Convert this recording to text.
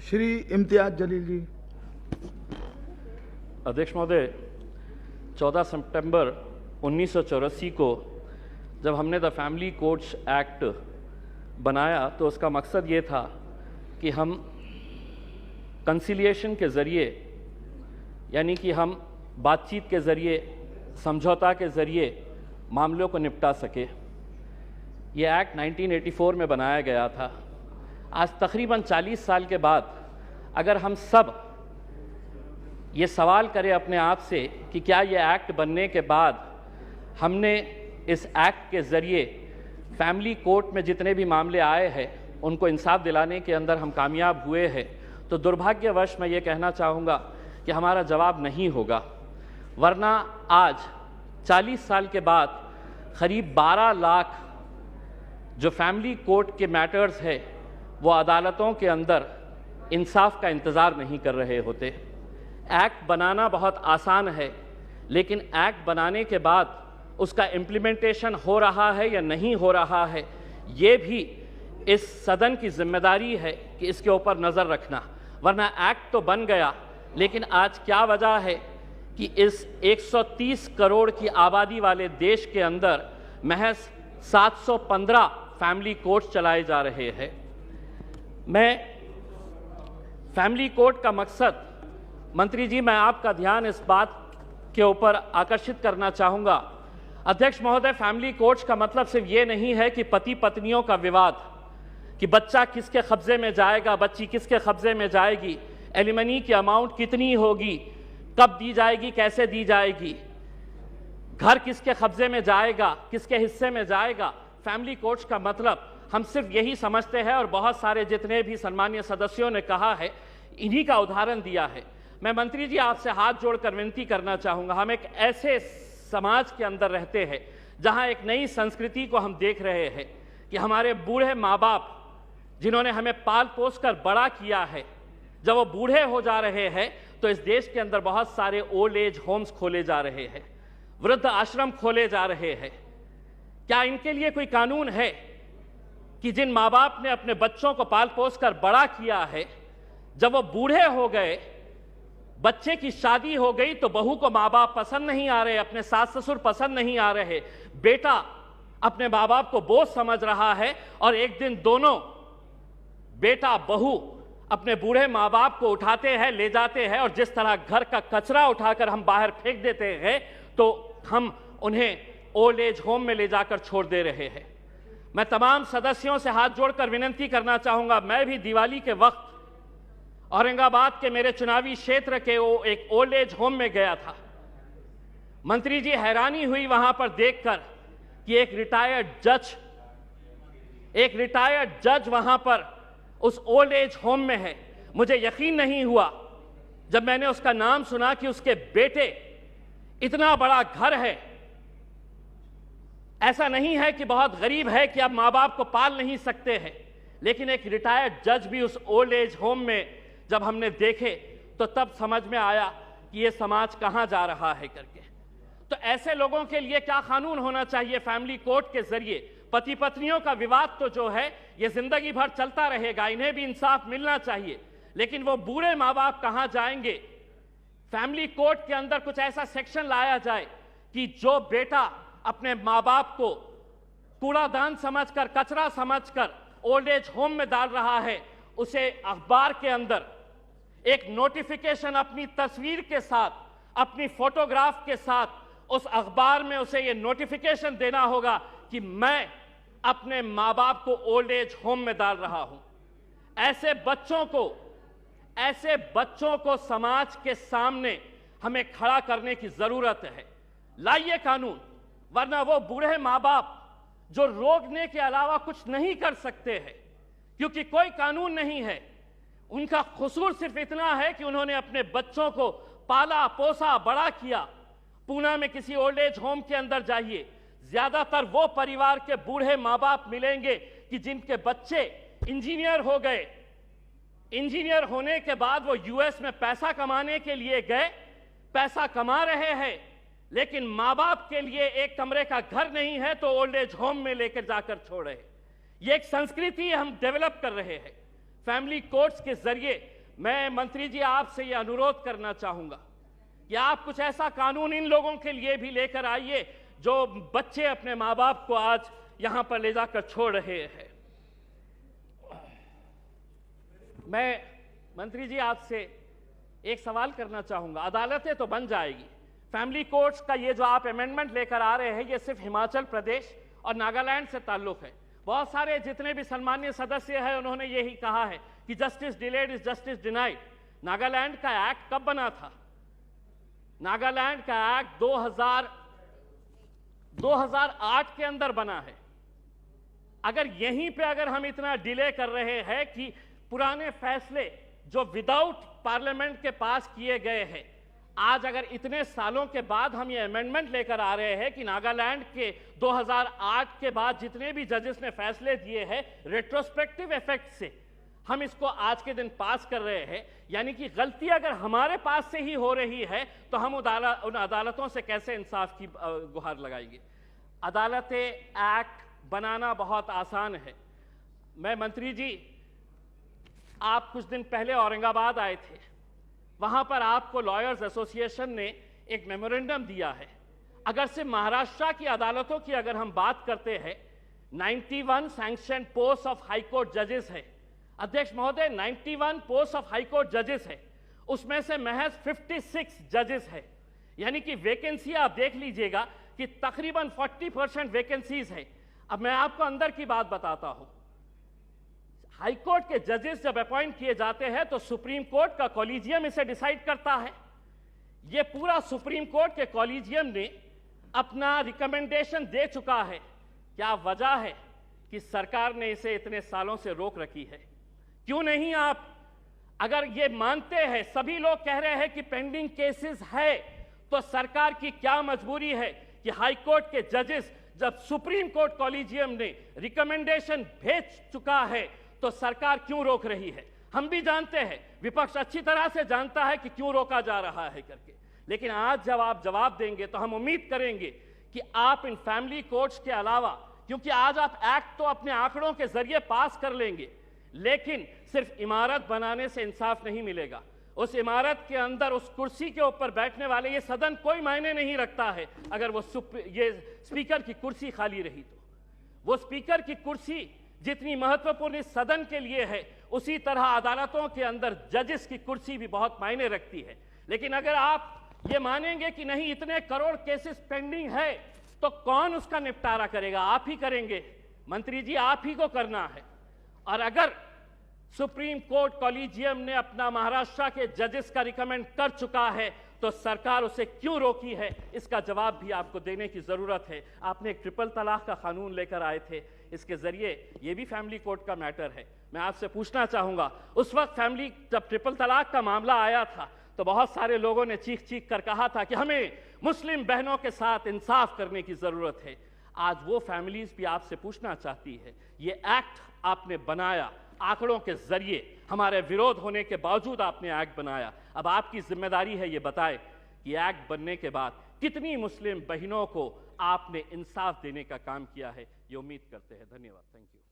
श्री इम्तियाज जलील जी। अध्यक्ष महोदय, 14 सितंबर 1984 को जब हमने द फैमिली कोर्ट्स एक्ट बनाया तो उसका मकसद ये था कि हम कंसिलिएशन के ज़रिए, यानी कि हम बातचीत के ज़रिए, समझौता के ज़रिए मामलों को निपटा सके। ये एक्ट 1984 में बनाया गया था। आज तकरीबन 40 साल के बाद अगर हम सब ये सवाल करें अपने आप से कि क्या ये एक्ट बनने के बाद हमने इस एक्ट के ज़रिए फैमिली कोर्ट में जितने भी मामले आए हैं उनको इंसाफ दिलाने के अंदर हम कामयाब हुए हैं, तो दुर्भाग्यवश मैं ये कहना चाहूँगा कि हमारा जवाब नहीं होगा। वरना आज 40 साल के बाद करीब 12 लाख जो फैमिली कोर्ट के मैटर्स है वो अदालतों के अंदर इंसाफ का इंतज़ार नहीं कर रहे होते। एक्ट बनाना बहुत आसान है, लेकिन एक्ट बनाने के बाद उसका इम्प्लीमेंटेशन हो रहा है या नहीं हो रहा है, ये भी इस सदन की जिम्मेदारी है कि इसके ऊपर नज़र रखना। वरना एक्ट तो बन गया, लेकिन आज क्या वजह है कि इस 130 करोड़ की आबादी वाले देश के अंदर महज 715 फैमिली कोर्ट चलाए जा रहे हैं। मैं फैमिली कोर्ट का मकसद, मंत्री जी, मैं आपका ध्यान इस बात के ऊपर आकर्षित करना चाहूँगा। अध्यक्ष महोदय, फैमिली कोर्ट्स का मतलब सिर्फ ये नहीं है कि पति पत्नियों का विवाद, कि बच्चा किसके कब्जे में जाएगा, बच्ची किसके कब्जे में जाएगी, एलिमनी की अमाउंट कितनी होगी, कब दी जाएगी, कैसे दी जाएगी, घर किसके कब्जे में जाएगा, किसके हिस्से में जाएगा। फैमिली कोर्ट्स का मतलब हम सिर्फ यही समझते हैं, और बहुत सारे जितने भी सम्मानीय सदस्यों ने कहा है, इन्हीं का उदाहरण दिया है। मैं मंत्री जी आपसे हाथ जोड़कर विनती करना चाहूँगा, हम एक ऐसे समाज के अंदर रहते हैं जहाँ एक नई संस्कृति को हम देख रहे हैं कि हमारे बूढ़े माँ बाप जिन्होंने हमें पाल पोस कर बड़ा किया है, जब वो बूढ़े हो जा रहे हैं तो इस देश के अंदर बहुत सारे ओल्ड एज होम्स खोले जा रहे हैं, वृद्ध आश्रम खोले जा रहे हैं। क्या इनके लिए कोई कानून है कि जिन माँ बाप ने अपने बच्चों को पाल पोस कर बड़ा किया है, जब वो बूढ़े हो गए, बच्चे की शादी हो गई, तो बहू को माँ बाप पसंद नहीं आ रहे, अपने सास ससुर पसंद नहीं आ रहे, बेटा अपने माँ बाप को बोझ समझ रहा है, और एक दिन दोनों बेटा बहू अपने बूढ़े माँ बाप को उठाते हैं, ले जाते हैं, और जिस तरह घर का कचरा उठाकर हम बाहर फेंक देते हैं, तो हम उन्हें ओल्ड एज होम में ले जाकर छोड़ दे रहे हैं। मैं तमाम सदस्यों से हाथ जोड़कर विनती करना चाहूंगा, मैं भी दिवाली के वक्त औरंगाबाद के मेरे चुनावी क्षेत्र के एक ओल्ड एज होम में गया था। मंत्री जी, हैरानी हुई वहां पर देखकर कि एक रिटायर्ड जज वहां पर उस ओल्ड एज होम में है। मुझे यकीन नहीं हुआ जब मैंने उसका नाम सुना कि उसके बेटे, इतना बड़ा घर है, ऐसा नहीं है कि बहुत गरीब है कि आप माँ बाप को पाल नहीं सकते हैं, लेकिन एक रिटायर्ड जज भी उस ओल्ड एज होम में जब हमने देखे तो तब समझ में आया कि ये समाज कहां जा रहा है करके। तो ऐसे लोगों के लिए क्या कानून होना चाहिए? फैमिली कोर्ट के जरिए पति पत्नियों का विवाद तो जो है ये जिंदगी भर चलता रहेगा, इन्हें भी इंसाफ मिलना चाहिए, लेकिन वो बूढ़े माँ बाप कहां जाएंगे? फैमिली कोर्ट के अंदर कुछ ऐसा सेक्शन लाया जाए कि जो बेटा अपने माँ बाप को कूड़ादान समझकर, कचरा समझकर ओल्ड एज होम में डाल रहा है, उसे अखबार के अंदर एक नोटिफिकेशन अपनी तस्वीर के साथ, अपनी फोटोग्राफ के साथ, उस अखबार में उसे यह नोटिफिकेशन देना होगा कि मैं अपने माँ बाप को ओल्ड एज होम में डाल रहा हूं। ऐसे बच्चों को समाज के सामने हमें खड़ा करने की जरूरत है। लाइए कानून, वरना वो बूढ़े माँ बाप जो रोकने के अलावा कुछ नहीं कर सकते हैं, क्योंकि कोई कानून नहीं है, उनका कसूर सिर्फ इतना है कि उन्होंने अपने बच्चों को पाला पोसा बड़ा किया। पूना में किसी ओल्ड एज होम के अंदर जाइए, ज्यादातर वो परिवार के बूढ़े माँ बाप मिलेंगे कि जिनके बच्चे इंजीनियर हो गए, इंजीनियर होने के बाद वो यूएस में पैसा कमाने के लिए गए, पैसा कमा रहे हैं, लेकिन माँ बाप के लिए एक कमरे का घर नहीं है तो ओल्ड एज होम में लेकर जाकर छोड़ रहे। ये एक संस्कृति हम डेवलप कर रहे हैं। फैमिली कोर्ट्स के जरिए मैं मंत्री जी आपसे ये अनुरोध करना चाहूंगा कि आप कुछ ऐसा कानून इन लोगों के लिए भी लेकर आइए जो बच्चे अपने माँ बाप को आज यहां पर ले जाकर छोड़ रहे हैं। मैं मंत्री जी आपसे एक सवाल करना चाहूंगा, अदालतें तो बन जाएगी, फैमिली कोर्ट्स का ये जो आप अमेंडमेंट लेकर आ रहे हैं ये सिर्फ हिमाचल प्रदेश और नागालैंड से ताल्लुक है। बहुत सारे जितने भी सम्मानीय सदस्य हैं उन्होंने यही कहा है कि justice delayed is justice denied. Nagaland का एक्ट कब बना था? नागालैंड का एक्ट 2008 के अंदर बना है। अगर यहीं पे अगर हम इतना डिले कर रहे हैं कि पुराने फैसले जो विदाउट पार्लियामेंट के पास किए गए हैं, आज अगर इतने सालों के बाद हम ये अमेंडमेंट लेकर आ रहे हैं कि नागालैंड के 2008 के बाद जितने भी जजेस ने फैसले दिए हैं रेट्रोस्पेक्टिव इफेक्ट से हम इसको आज के दिन पास कर रहे हैं, यानी कि गलती अगर हमारे पास से ही हो रही है तो हम उन अदालतों से कैसे इंसाफ की गुहार लगाएंगे? अदालतें एक्ट बनाना बहुत आसान है। मैं मंत्री जी, आप कुछ दिन पहले औरंगाबाद आए थे, वहां पर आपको लॉयर्स एसोसिएशन ने एक मेमोरेंडम दिया है। अगर से महाराष्ट्र की अदालतों की अगर हम बात करते हैं, 91 sanction post of high court जजेस है। अध्यक्ष महोदय, 91 पोस्ट ऑफ हाई कोर्ट जजेस है, उसमें से महज 56 जजेस है, यानी कि वैकेंसी आप देख लीजिएगा कि तकरीबन 40% वैकेंसीज है। अब मैं आपको अंदर की बात बताता हूं, हाई कोर्ट के जजेस जब अपॉइंट किए जाते हैं तो सुप्रीम कोर्ट का कॉलेजियम इसे डिसाइड करता है। यह पूरा सुप्रीम कोर्ट के कॉलेजियम ने अपना रिकमेंडेशन दे चुका है। क्या वजह है कि सरकार ने इसे इतने सालों से रोक रखी है? क्यों नहीं आप, अगर ये मानते हैं, सभी लोग कह रहे हैं कि पेंडिंग केसेस है, तो सरकार की क्या मजबूरी है कि हाई कोर्ट के जजेस जब सुप्रीम कोर्ट कॉलेजियम ने रिकमेंडेशन भेज चुका है तो सरकार क्यों रोक रही है? हम भी जानते हैं, विपक्ष अच्छी तरह से जानता है कि क्यों रोका जा रहा है करके, लेकिन आज जब आप जवाब देंगे तो हम उम्मीद करेंगे कि आप इन फैमिली कोर्ट्स के अलावा, क्योंकि आज आप एक्ट तो अपने आंकड़ों के जरिए पास कर लेंगे, लेकिन सिर्फ इमारत बनाने से इंसाफ नहीं मिलेगा। उस इमारत के अंदर उस कुर्सी के ऊपर बैठने वाले, ये सदन कोई मायने नहीं रखता है अगर वो ये स्पीकर की कुर्सी खाली रही तो। वो स्पीकर की कुर्सी जितनी महत्वपूर्ण इस सदन के लिए है, उसी तरह अदालतों के अंदर जजेस की कुर्सी भी बहुत मायने रखती है। लेकिन अगर आप ये मानेंगे कि नहीं, इतने करोड़ केसेस पेंडिंग है, तो कौन उसका निपटारा करेगा? आप ही करेंगे मंत्री जी, आप ही को करना है। और अगर सुप्रीम कोर्ट कॉलेजियम ने अपना महाराष्ट्र के जजेस का रिकमेंड कर चुका है तो सरकार उसे क्यों रोकी है, इसका जवाब भी आपको देने की जरूरत है। आपने एक ट्रिपल तलाक का कानून लेकर आए थे, इसके जरिए ये भी फैमिली कोर्ट का मैटर है। मैं आपसे पूछना चाहूंगा, उस वक्त जब ट्रिपल तलाक का मामला आया था तो बहुत सारे लोगों ने चीख चीख कर कहा था कि हमें मुस्लिम बहनों के साथ इंसाफ करने की जरूरत है। आज वो फैमिलीज भी आपसे पूछना चाहती है, ये एक्ट आपने बनाया, आंकड़ों के जरिए हमारे विरोध होने के बावजूद आपने एक्ट बनाया, अब आपकी जिम्मेदारी है ये बताए कि एक्ट बनने के बाद कितनी मुस्लिम बहनों को आपने इंसाफ देने का काम किया है। ये उम्मीद करते हैं। धन्यवाद। Thank you.